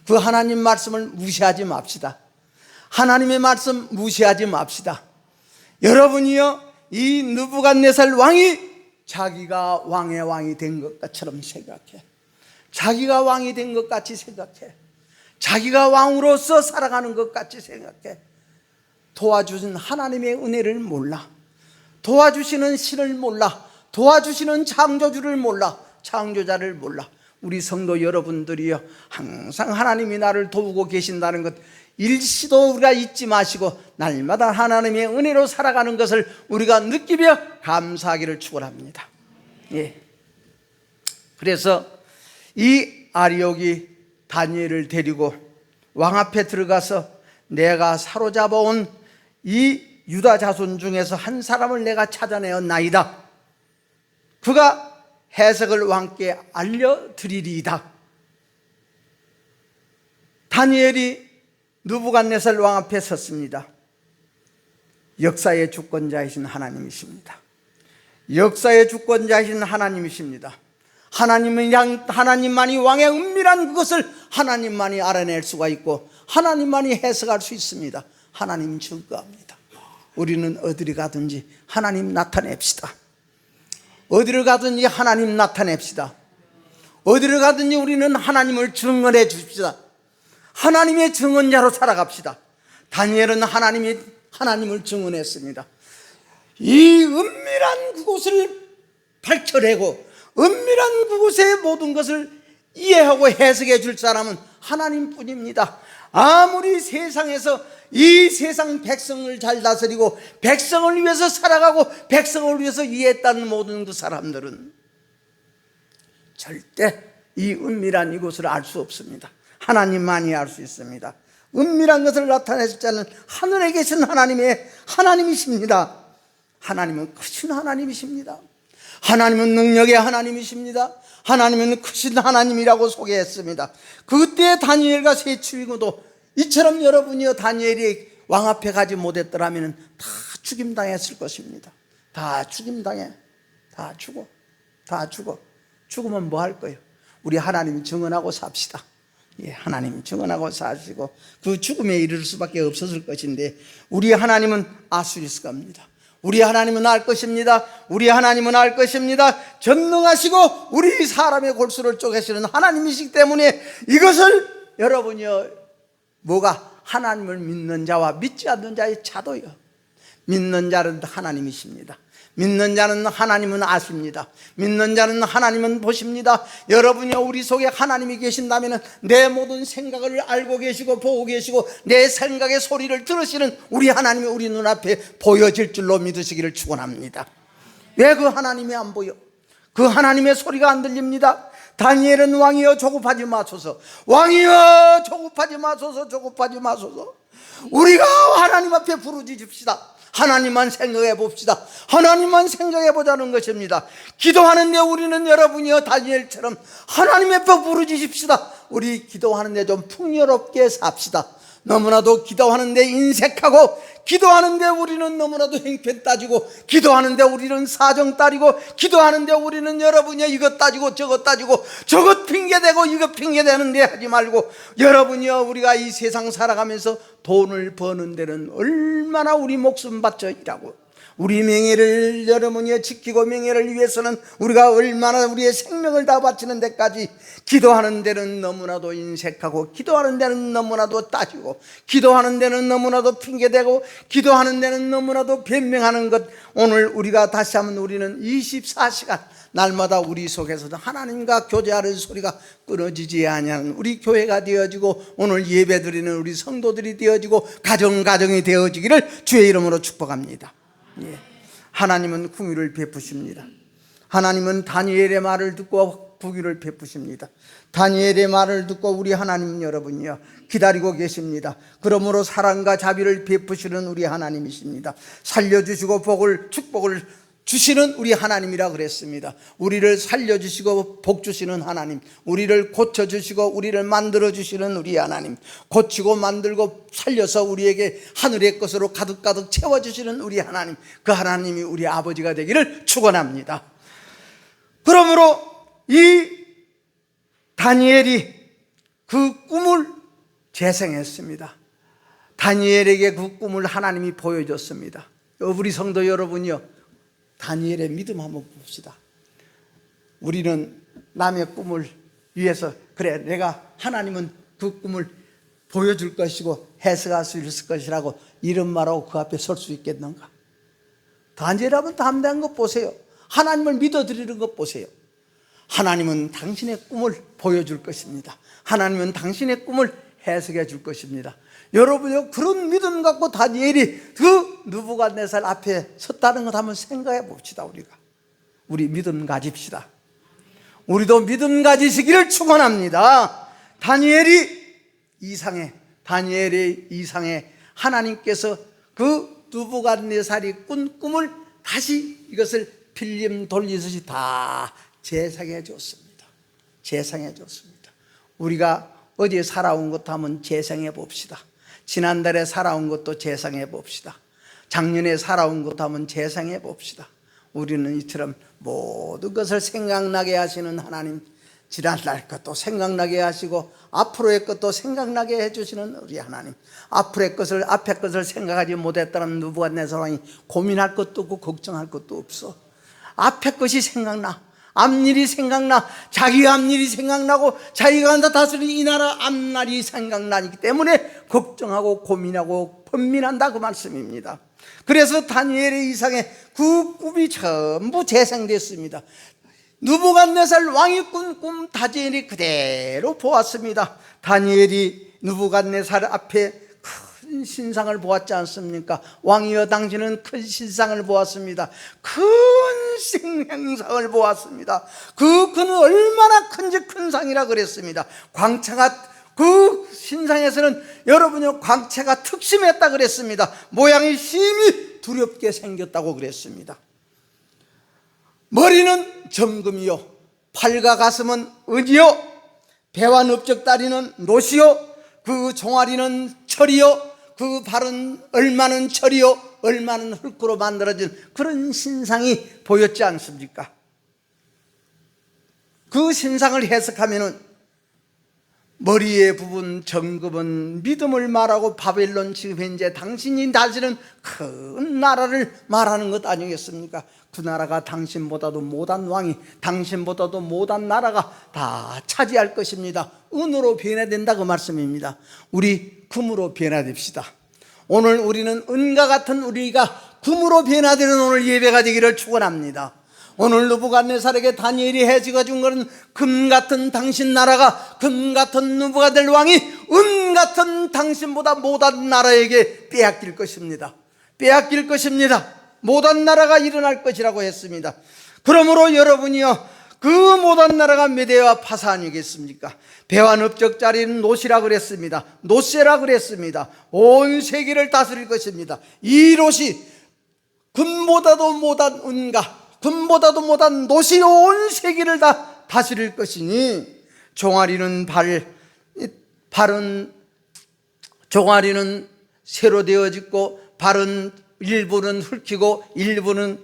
그 하나님 말씀을 무시하지 맙시다. 하나님의 말씀 무시하지 맙시다. 여러분이요, 이 느부갓네살 왕이 자기가 왕의 왕이 된 것처럼 생각해. 자기가 왕이 된 것 같이 생각해. 자기가 왕으로서 살아가는 것 같이 생각해. 도와주신 하나님의 은혜를 몰라. 도와주시는 신을 몰라. 도와주시는 창조주를 몰라. 창조자를 몰라. 우리 성도 여러분들이요, 항상 하나님이 나를 도우고 계신다는 것 일시도 우리가 잊지 마시고 날마다 하나님의 은혜로 살아가는 것을 우리가 느끼며 감사하기를 축원합니다. 예. 그래서 이 아리옥이 다니엘을 데리고 왕 앞에 들어가서 내가 사로잡아온 이 유다 자손 중에서 한 사람을 내가 찾아내었나이다. 그가 해석을 왕께 알려드리리이다. 다니엘이 느부갓네살 왕 앞에 섰습니다. 역사의 주권자이신 하나님이십니다. 역사의 주권자이신 하나님이십니다. 하나님만이 왕의 은밀한 그것을 하나님만이 알아낼 수가 있고 하나님만이 해석할 수 있습니다. 하나님 증거합니다. 우리는 어디를 가든지 하나님 나타냅시다. 어디를 가든지 하나님 나타냅시다. 어디를 가든지 우리는 하나님을 증언해 주십시다. 하나님의 증언자로 살아갑시다. 다니엘은 하나님을 증언했습니다. 이 은밀한 그곳을 밝혀내고 은밀한 그곳의 모든 것을 이해하고 해석해 줄 사람은 하나님뿐입니다. 아무리 세상에서 이 세상 백성을 잘 다스리고 백성을 위해서 살아가고 백성을 위해서 이해했다는 모든 그 사람들은 절대 이 은밀한 이곳을 알 수 없습니다. 하나님만이 알 수 있습니다. 은밀한 것을 나타내실 자는 하늘에 계신 하나님이십니다. 하나님은 크신 하나님이십니다. 하나님은 능력의 하나님이십니다. 하나님은 크신 하나님이라고 소개했습니다. 그때 다니엘과 세 추위고도 이처럼 여러분이요 다니엘이 왕 앞에 가지 못했더라면 다 죽임당했을 것입니다. 다 죽임당해. 다 죽어. 죽으면 뭐 할 거예요? 우리 하나님 증언하고 삽시다. 예, 하나님 증언하고 사시고 그 죽음에 이를 수밖에 없었을 것인데 우리 하나님은 아수리스 겁니다. 우리 하나님은 알 것입니다. 우리 하나님은 알 것입니다. 전능하시고 우리 사람의 골수를 쪼개시는 하나님이시기 때문에 이것을 여러분이요, 뭐가 하나님을 믿는 자와 믿지 않는 자의 차도요. 믿는 자는 하나님이십니다. 믿는 자는 하나님은 아십니다. 믿는 자는 하나님은 보십니다. 여러분이 우리 속에 하나님이 계신다면 내 모든 생각을 알고 계시고 보고 계시고 내 생각의 소리를 들으시는 우리 하나님이 우리 눈앞에 보여질 줄로 믿으시기를 축원합니다. 왜 그 하나님이 안 보여? 그 하나님의 소리가 안 들립니다. 다니엘은 왕이여 조급하지 마소서. 왕이여 조급하지 마소서. 우리가 하나님 앞에 부르짖읍시다. 하나님만 생각해 봅시다. 하나님만 생각해 보자는 것입니다. 기도하는데 우리는 여러분이요 다니엘처럼 하나님 앞에 부르짖읍시다. 우리 기도하는데 좀 풍요롭게 삽시다. 너무나도 기도하는데 인색하고, 기도하는데 우리는 너무나도 형편 따지고, 기도하는데 우리는 사정 따지고, 기도하는데 우리는 여러분이 이것 따지고 저것 따지고, 저것 핑계대고 이것 핑계대는데 하지 말고, 여러분이요, 우리가 이 세상 살아가면서 돈을 버는 데는 얼마나 우리 목숨 바쳐 일하고, 우리 명예를 여러분이 지키고 명예를 위해서는 우리가 얼마나 우리의 생명을 다 바치는 데까지, 기도하는 데는 너무나도 인색하고, 기도하는 데는 너무나도 따지고, 기도하는 데는 너무나도 핑계대고, 기도하는 데는 너무나도 변명하는 것, 오늘 우리가 다시 한번 우리는 24시간 날마다 우리 속에서도 하나님과 교제하는 소리가 끊어지지 아니하는 우리 교회가 되어지고, 오늘 예배드리는 우리 성도들이 되어지고, 가정이 되어지기를 주의 이름으로 축복합니다. 예. 하나님은 긍휼을 베푸십니다. 하나님은 다니엘의 말을 듣고 긍휼을 베푸십니다. 다니엘의 말을 듣고 우리 하나님 여러분이요, 기다리고 계십니다. 그러므로 사랑과 자비를 베푸시는 우리 하나님이십니다. 살려주시고 축복을 주시는 우리 하나님이라 그랬습니다. 우리를 살려주시고 복 주시는 하나님, 우리를 고쳐주시고 우리를 만들어주시는 우리 하나님, 고치고 만들고 살려서 우리에게 하늘의 것으로 가득가득 채워주시는 우리 하나님, 그 하나님이 우리 아버지가 되기를 축원합니다. 그러므로 이 다니엘이 그 꿈을 재생했습니다. 다니엘에게 그 꿈을 하나님이 보여줬습니다. 우리 성도 여러분이요, 다니엘의 믿음 한번 봅시다. 우리는 남의 꿈을 위해서, 그래 내가 하나님은 그 꿈을 보여줄 것이고 해석할 수 있을 것이라고 이런 말하고 그 앞에 설 수 있겠는가? 다니엘하면 담대한 것 보세요. 하나님을 믿어드리는 것 보세요. 하나님은 당신의 꿈을 보여줄 것입니다. 하나님은 당신의 꿈을 해석해 줄 것입니다. 여러분요, 그런 믿음 갖고 다니엘이 그 느부갓네살 앞에 섰다는 것 한번 생각해 봅시다. 우리 믿음 가집시다. 우리도 믿음 가지시기를 축원합니다. 다니엘의 이상에 하나님께서 그 느부갓네살이 꾼 꿈을 다시 이것을 필름 돌리듯이 다 재상해 줬습니다. 재상해 줬습니다. 우리가 어디에 살아온 것도 한번 재상해 봅시다. 지난달에 살아온 것도 재상해 봅시다. 작년에 살아온 것도 한번 재상해 봅시다. 우리는 이처럼 모든 것을 생각나게 하시는 하나님, 지난날 것도 생각나게 하시고 앞으로의 것도 생각나게 해주시는 우리 하나님, 앞에 것을 생각하지 못했다는 느부갓네살 왕이 고민할 것도 없고 걱정할 것도 없어. 앞에 것이 생각나, 앞일이 생각나, 자기 앞일이 생각나고 자기가 다스리는 이 나라 앞날이 생각나기 때문에 걱정하고 고민하고 번민한다, 그 말씀입니다. 그래서 다니엘의 이상에 그 꿈이 전부 재생됐습니다. 느부갓네살 왕이 꾼 꿈 다니엘이 그대로 보았습니다. 다니엘이 느부갓네살 앞에 큰 신상을 보았지 않습니까? 왕이여 당신은 큰 신상을 보았습니다. 큰 생명상을 보았습니다. 그는 얼마나 큰지 큰 상이라 그랬습니다. 광채가, 그 신상에서는 여러분요, 광채가 특심했다 그랬습니다. 모양이 심히 두렵게 생겼다고 그랬습니다. 머리는 정금이요, 팔과 가슴은 은이요, 배와 넓적다리는 노시요, 그 종아리는 철이요, 그 발은 얼마는 철이요, 얼마는 흙으로 만들어진 그런 신상이 보였지 않습니까? 그 신상을 해석하면은 머리의 부분 정금은 믿음을 말하고 바벨론, 지금 현재 당신이 다스리는 큰 나라를 말하는 것 아니겠습니까? 그 나라가 당신보다도 못한 왕이, 당신보다도 못한 나라가 다 차지할 것입니다. 은으로 변화된다, 그 말씀입니다. 우리 금으로 변화됩시다. 오늘 우리는 은과 같은 우리가 금으로 변화되는 오늘 예배가 되기를 축원합니다. 오늘 느부갓네살에게 다니엘이 해지가 준 것은 금 같은 당신 나라가, 금 같은 느부갓네살 왕이 은 같은 당신보다 못한 나라에게 빼앗길 것입니다. 빼앗길 것입니다. 못한 나라가 일어날 것이라고 했습니다. 그러므로 여러분이요, 그 못한 나라가 메대와 파사 아니겠습니까? 배와 넓적자리는 노시라 그랬습니다. 노세라 그랬습니다. 온 세계를 다스릴 것입니다. 이 롯이 금보다도 못한 은가, 금보다도 못한 노시, 온 세계를 다 다스릴 것이니, 종아리는 발은 종아리는 새로 되어짓고 발은 일부는 훑히고 일부는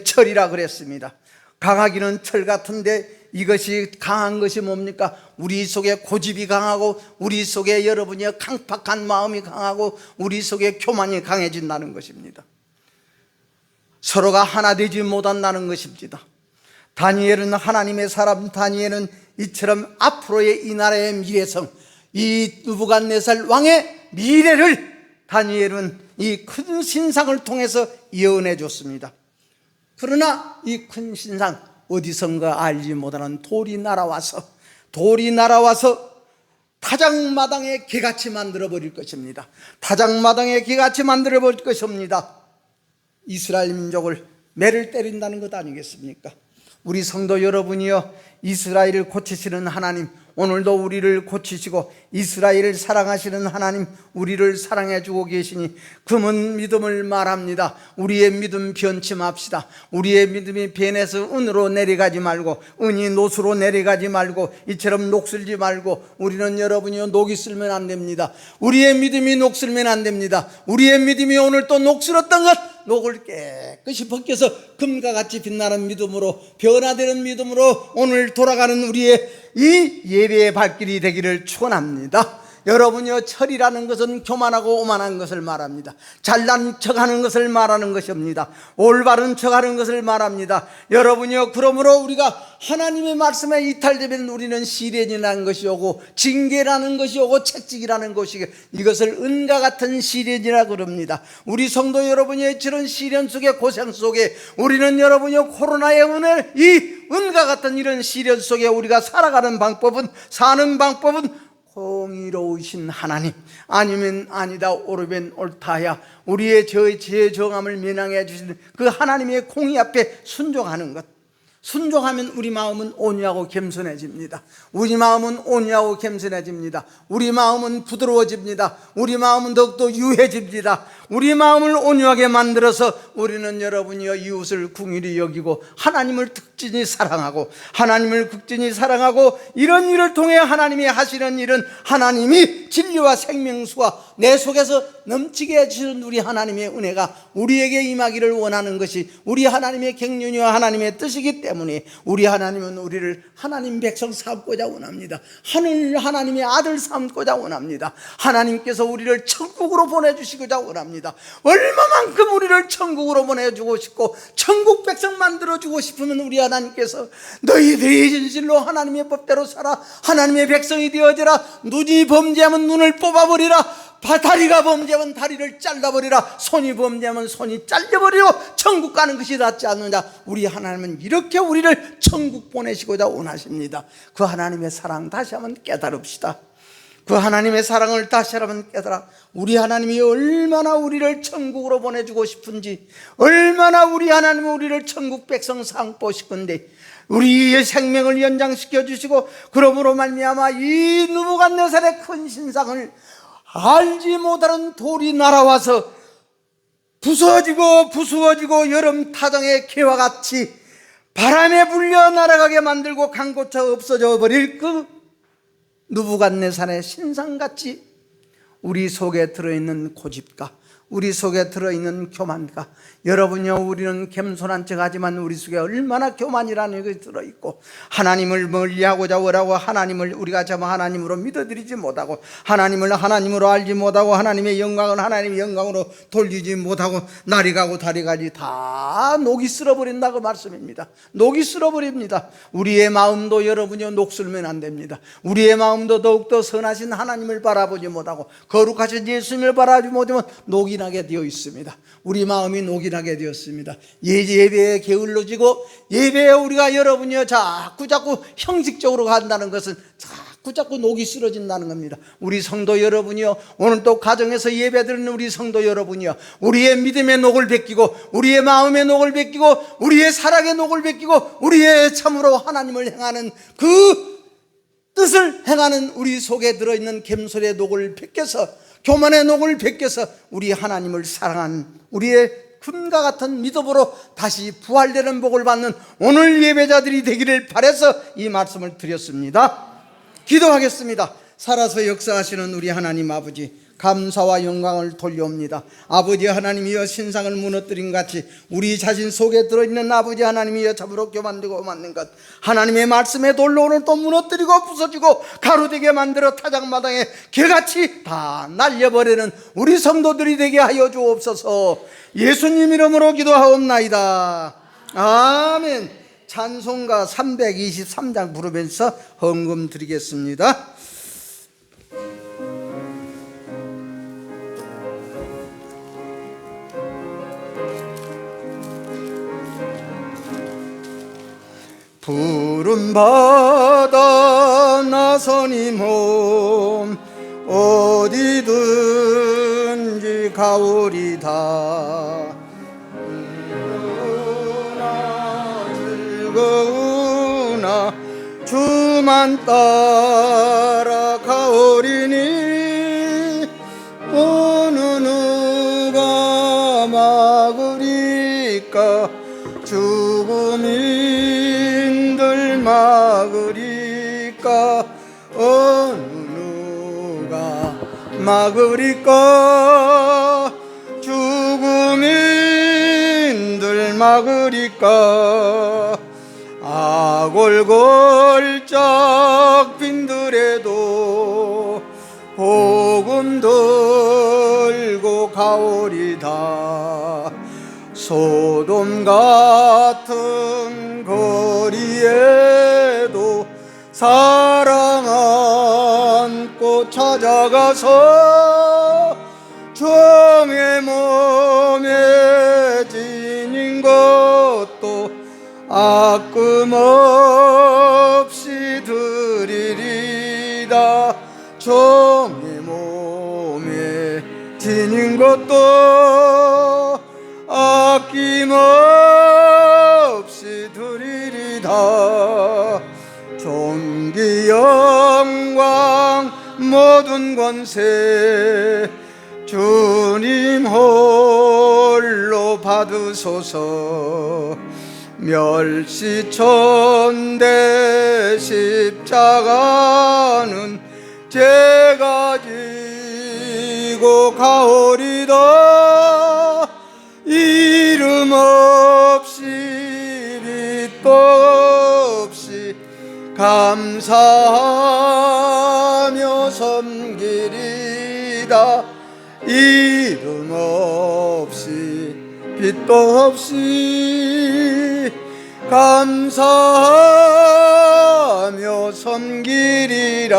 철이라 그랬습니다. 강하기는 철 같은데 이것이 강한 것이 뭡니까? 우리 속에 고집이 강하고 우리 속에 여러분이 강팍한 마음이 강하고 우리 속에 교만이 강해진다는 것입니다. 서로가 하나 되지 못한다는 것입니다. 다니엘은 하나님의 사람, 다니엘은 이처럼 앞으로의 이 나라의 미래성, 이 느부갓네살 왕의 미래를 다니엘은 이 큰 신상을 통해서 예언해 줬습니다. 그러나 이 큰 신상 어디선가 알지 못하는 돌이 날아와서 타작마당에 개같이 만들어 버릴 것입니다. 타작마당에 개같이 만들어 버릴 것입니다. 이스라엘 민족을 매를 때린다는 것 아니겠습니까? 우리 성도 여러분이여, 이스라엘을 고치시는 하나님, 오늘도 우리를 고치시고 이스라엘을 사랑하시는 하나님, 우리를 사랑해 주고 계시니 금은 믿음을 말합니다. 우리의 믿음 변치 맙시다. 우리의 믿음이 변해서 은으로 내려가지 말고, 은이 노수로 내려가지 말고, 이처럼 녹슬지 말고, 우리는 여러분이요 녹이 슬면 안 됩니다. 우리의 믿음이 녹슬면 안 됩니다. 우리의 믿음이 오늘 또 녹슬었던 것, 녹을 깨끗이 벗겨서 금과 같이 빛나는 믿음으로, 변화되는 믿음으로 오늘 돌아가는 우리의 이 예배의 발길이 되기를 축원합니다. 여러분이요, 철이라는 것은 교만하고 오만한 것을 말합니다. 잘난 척하는 것을 말하는 것입니다. 올바른 척하는 것을 말합니다. 여러분이요, 그러므로 우리가 하나님의 말씀에 이탈되면 우리는 시련이라는 것이 오고 징계라는 것이 오고 채찍이라는 것이, 이것을 은과 같은 시련이라고 그럽니다. 우리 성도 여러분이 저런 시련 속에, 고생 속에 우리는 여러분이요 코로나의 은을, 이 은과 같은 이런 시련 속에 우리가 살아가는 방법은, 사는 방법은 공의로우신 하나님, 아니면 아니다, 옳으면 옳다야, 우리의 죄 정함을 면항해 주시는 그 하나님의 공의 앞에 순종하는 것. 순종하면 우리 마음은 온유하고 겸손해집니다. 우리 마음은 온유하고 겸손해집니다. 우리 마음은 부드러워집니다. 우리 마음은 더욱더 유해집니다. 우리 마음을 온유하게 만들어서 우리는 여러분이여 이웃을 궁일이 여기고 하나님을 극진히 사랑하고, 하나님을 극진히 사랑하고, 이런 일을 통해 하나님이 하시는 일은 하나님이 진리와 생명수와 내 속에서 넘치게 해주시는 우리 하나님의 은혜가 우리에게 임하기를 원하는 것이 우리 하나님의 경륜이와 하나님의 뜻이기 때문에, 우리 하나님은 우리를 하나님 백성 삼고자 원합니다. 하나님의 아들 삼고자 원합니다. 하나님께서 우리를 천국으로 보내주시고자 원합니다. 얼마만큼 우리를 천국으로 보내주고 싶고 천국 백성 만들어주고 싶으면 우리 하나님께서 너희들이 진실로 하나님의 법대로 살아 하나님의 백성이 되어지라. 눈이 범죄하면 눈을 뽑아버리라. 다리가 범죄하면 다리를 잘라버리라. 손이 범죄하면 손이 잘려버리고 천국 가는 것이 낫지 않느냐. 우리 하나님은 이렇게 우리를 천국 보내시고자 원하십니다. 그 하나님의 사랑 다시 한번 깨달읍시다. 그 하나님의 사랑을 다시 한번 깨달아. 우리 하나님이 얼마나 우리를 천국으로 보내주고 싶은지, 얼마나 우리 하나님은 우리를 천국 백성 삼고 싶은데, 우리의 생명을 연장시켜 주시고, 그러므로 말미암아 이 느부갓네살의 큰 신상을 알지 못하는 돌이 날아와서 부수어지고 여름 타정의 개와 같이 바람에 불려 날아가게 만들고 강고쳐 없어져 버릴 그 느부갓네살의 신상같이 우리 속에 들어있는 고집과 우리 속에 들어있는 교만과, 여러분요, 우리는 겸손한 척하지만 우리 속에 얼마나 교만이라는 것이 들어있고, 하나님을 멀리하고자 원하고 하나님을 우리가 참 하나님으로 믿어드리지 못하고, 하나님을 하나님으로 알지 못하고, 하나님의 영광을 하나님의 영광으로 돌리지 못하고, 날이 가고 달이 가지 다 녹이 쓸어버린다고 말씀입니다. 녹이 쓸어버립니다. 우리의 마음도 여러분요 녹슬면 안 됩니다. 우리의 마음도 더욱더 선하신 하나님을 바라보지 못하고 거룩하신 예수님을 바라보지 못하면 녹이 나게 되어 있습니다. 우리 마음이 녹이 나게 되었습니다. 예배에 게을러지고, 예배에 우리가 여러분이요 자꾸 형식적으로 간다는 것은 자꾸 녹이 쓰러진다는 겁니다. 우리 성도 여러분이요, 오늘 또 가정에서 예배드리는 우리 성도 여러분이요, 우리의 믿음의 녹을 베끼고, 우리의 마음의 녹을 베끼고, 우리의 사랑의 녹을 베끼고, 우리의 참으로 하나님을 행하는 그 뜻을 행하는 우리 속에 들어있는 겸손의 녹을 베껴서, 교만의 녹을 베껴서 우리 하나님을 사랑한 우리의 금과 같은 믿음으로 다시 부활되는 복을 받는 오늘 예배자들이 되기를 바라서 이 말씀을 드렸습니다. 기도하겠습니다. 살아서 역사하시는 우리 하나님 아버지, 감사와 영광을 돌려옵니다. 아버지 하나님이여, 신상을 무너뜨린 같이 우리 자신 속에 들어있는 아버지 하나님이여, 자부럽게 만들고 만든 것 하나님의 말씀의 돌로 오늘 또 무너뜨리고 부서지고 가루되게 만들어 타작마당에 개같이 다 날려버리는 우리 성도들이 되게 하여 주옵소서. 예수님 이름으로 기도하옵나이다. 아멘. 찬송가 323장 부르면서 헌금 드리겠습니다. 푸른 바다 나서니 몸 어디든지 가오리다. 즐거우나 주만 따라 가오리니 어느 누가 막으리까. 죽음인들 막으리까. 어느 누가 막으리까. 죽음인들 막으리까. 아골골짝 빈들에도 복음 들고 가오리다. 소돔 같은 거리에도 사랑 안고 찾아가서 종의 몸에 지닌 것도 아낌없이 드리리다. 종의 몸에 지닌 것도 아낌없이 드리리다. 존귀 영광 모든 권세 주님 홀로 받으소서. 멸시천대 십자가는 제가 지고 가오리다. 이름 없이 빛도 없이 감사하며 섬기리다. 이름 없이 빛도 없이 감사하며 섬기리라.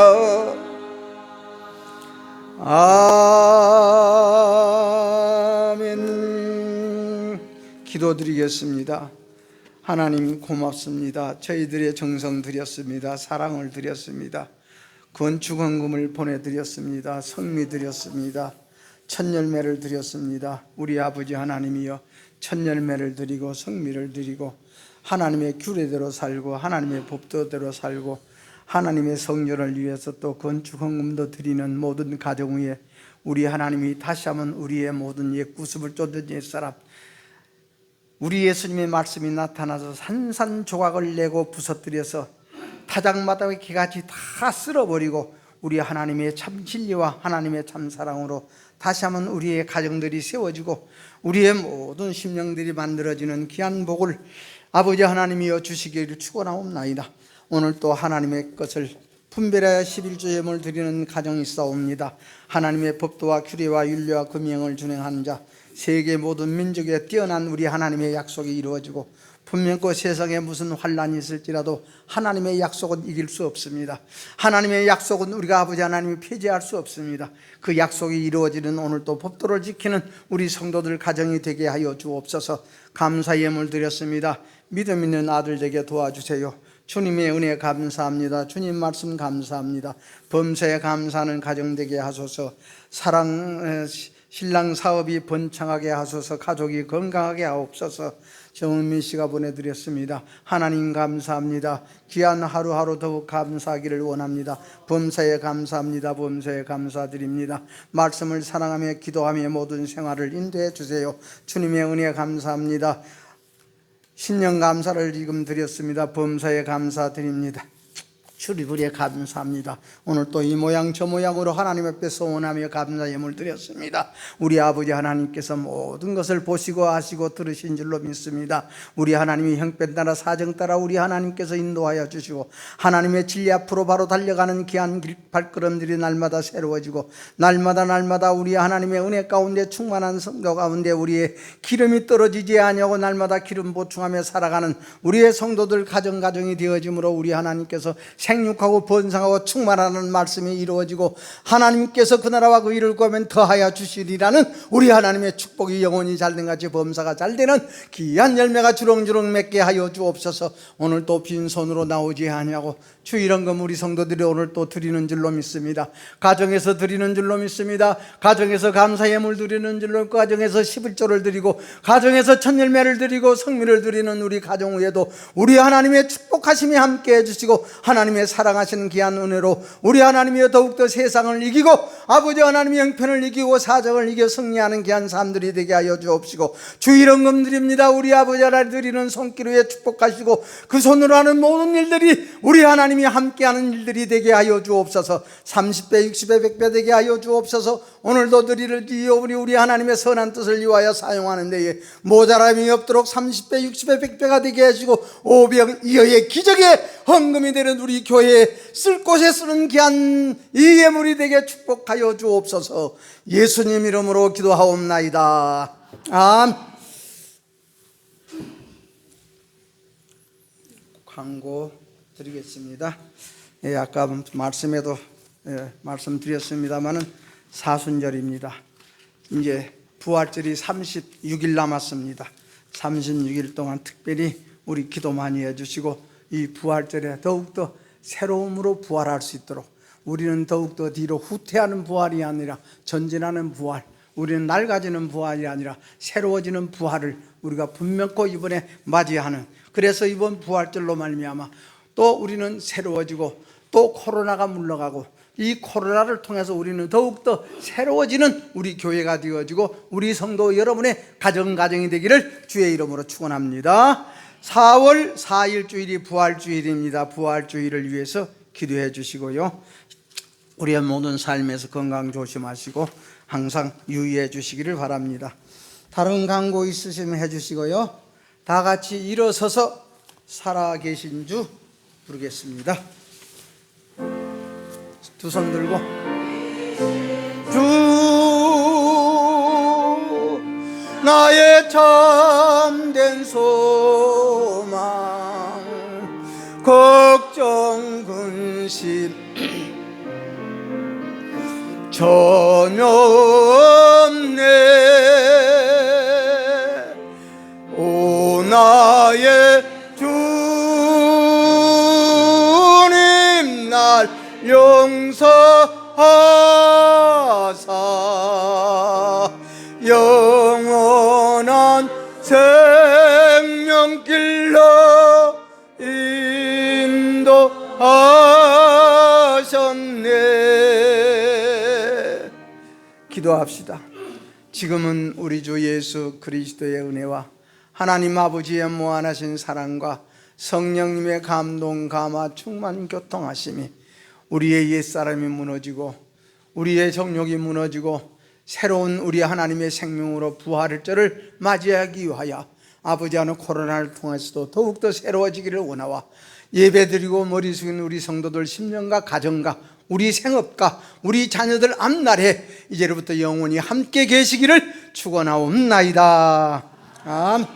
아멘. 기도드리겠습니다. 하나님 고맙습니다. 저희들의 정성 드렸습니다. 사랑을 드렸습니다. 건축헌금을 보내드렸습니다. 성미 드렸습니다. 첫열매를 드렸습니다. 우리 아버지 하나님이여, 첫열매를 드리고 성미를 드리고 하나님의 규례대로 살고 하나님의 법도대로 살고 하나님의 성전을 위해서 또 건축헌금도 드리는 모든 가정 위에 우리 하나님이 다시 한번 우리의 모든 옛구습을 쫓는 옛사람, 우리 예수님의 말씀이 나타나서 산산조각을 내고 부서뜨려서 타작마당의 개같이 다 쓸어버리고 우리 하나님의 참 진리와 하나님의 참 사랑으로 다시 한번 우리의 가정들이 세워지고 우리의 모든 심령들이 만들어지는 귀한 복을 아버지 하나님이여 주시기를 축원하옵나이다. 오늘 또 하나님의 것을 분별하여 11조 예물을 드리는 가정이 있사옵니다. 하나님의 법도와 규례와 윤례와 금령을 준행하는 자, 세계 모든 민족에 뛰어난 우리 하나님의 약속이 이루어지고 분명 그 세상에 무슨 환란이 있을지라도 하나님의 약속은 이길 수 없습니다. 하나님의 약속은 우리가 아버지 하나님이 폐지할 수 없습니다. 그 약속이 이루어지는 오늘 또 법도를 지키는 우리 성도들 가정이 되게 하여 주옵소서. 감사 예물 드렸습니다. 믿음 있는 아들 되게 도와주세요. 주님의 은혜 감사합니다. 주님 말씀 감사합니다. 범사에 감사하는 가정 되게 하소서. 신랑 사업이 번창하게 하소서. 가족이 건강하게 하옵소서. 정은민 씨가 보내드렸습니다. 하나님 감사합니다. 귀한 하루하루 더욱 감사하기를 원합니다. 범사에 감사합니다. 범사에 감사드립니다. 말씀을 사랑하며 기도하며 모든 생활을 인도해 주세요. 주님의 은혜 감사합니다. 신령 감사를 지금 드렸습니다. 범사에 감사드립니다. 주리부리에 감사합니다. 오늘 또 이 모양 저 모양으로 하나님 앞에 소원하며 감사 예물 드렸습니다. 우리 아버지 하나님께서 모든 것을 보시고 아시고 들으신 줄로 믿습니다. 우리 하나님이 형편 따라 사정 따라 우리 하나님께서 인도하여 주시고 하나님의 진리 앞으로 바로 달려가는 귀한 발걸음들이 날마다 새로워지고 날마다 우리 하나님의 은혜 가운데 충만한 성도 가운데 우리의 기름이 떨어지지 아니하고 날마다 기름 보충하며 살아가는 우리의 성도들 가정이 되어짐으로 우리 하나님께서 생육하고 번성하고 충만하는 말씀이 이루어지고 하나님께서 그 나라와 그 일을 구하면 더하여 주시리라는 우리 하나님의 축복이 영원히 잘된 같이 범사가 잘되는 귀한 열매가 주렁주렁 맺게 하여 주옵소서. 오늘 또 빈손으로 나오지 아니하고 주 이런금 우리 성도들이 오늘 또 드리는 줄로 믿습니다. 가정에서 드리는 줄로 믿습니다. 가정에서 감사 예물 드리는 줄로, 가정에서 11조를 드리고 가정에서 첫 열매를 드리고 성미를 드리는 우리 가정 위에도 우리 하나님의 축복하심이 함께 해주시고 하나님의 사랑하시는 귀한 은혜로 우리 하나님이 더욱더 세상을 이기고 아버지 하나님의 형편을 이기고 사정을 이겨 승리하는 귀한 삶들이 되게 하여 주옵시고 주 이런금 드립니다. 우리 아버지 하나님 드리는 손길 위에 축복하시고 그 손으로 하는 모든 일들이 우리 하나님이 함께하는 일들이 되게 하여 주옵소서. 30배 60배 100배 되게 하여 주옵소서. 오늘도 드리를 우리 하나님의 선한 뜻을 위하여 사용하는 데에 모자람이 없도록 30배 60배 100배가 되게 하시고 오병이어의 기적의 헌금이 되는 우리 교회에 쓸 곳에 쓰는 귀한 이 예물이 되게 축복하여 주옵소서. 예수님 이름으로 기도하옵나이다. 아멘. 광고 드리겠습니다. 아까 말씀에도 말씀드렸습니다마는 사순절입니다. 이제 부활절이 36일 남았습니다. 36일 동안 특별히 우리 기도 많이 해주시고 이 부활절에 더욱더 새로움으로 부활할 수 있도록 우리는 더욱더 뒤로 후퇴하는 부활이 아니라 전진하는 부활, 우리는 낡아지는 부활이 아니라 새로워지는 부활을 우리가 분명코 이번에 맞이하는, 그래서 이번 부활절로 말미암아 또 우리는 새로워지고 또 코로나가 물러가고 이 코로나를 통해서 우리는 더욱더 새로워지는 우리 교회가 되어지고 우리 성도 여러분의 가정이 되기를 주의 이름으로 축원합니다. 4월 4일 주일이 부활주일입니다. 부활주일을 위해서 기도해 주시고요, 우리의 모든 삶에서 건강 조심하시고 항상 유의해 주시기를 바랍니다. 다른 광고 있으시면 해주시고요, 다 같이 일어서서 살아계신 주 부르겠습니다. 두 손 들고 주 나의 참된 소망 걱정 근심 전혀 없네. 오 나의 주님 날 용서하사 영원한 생명길로 인도하셨네. 기도합시다. 지금은 우리 주 예수 그리스도의 은혜와 하나님 아버지의 무한하신 사랑과 성령님의 감동 감화 충만 교통하심이 우리의 옛사람이 무너지고 우리의 정욕이 무너지고 새로운 우리 하나님의 생명으로 부활절을 맞이하기 위하여 아버지 하는 코로나를 통해서도 더욱더 새로워지기를 원하와 예배드리고 머리 숙인 우리 성도들 심령과 가정과 우리 생업과 우리 자녀들 앞날에 이제로부터 영원히 함께 계시기를 축원하옵나이다. 아멘.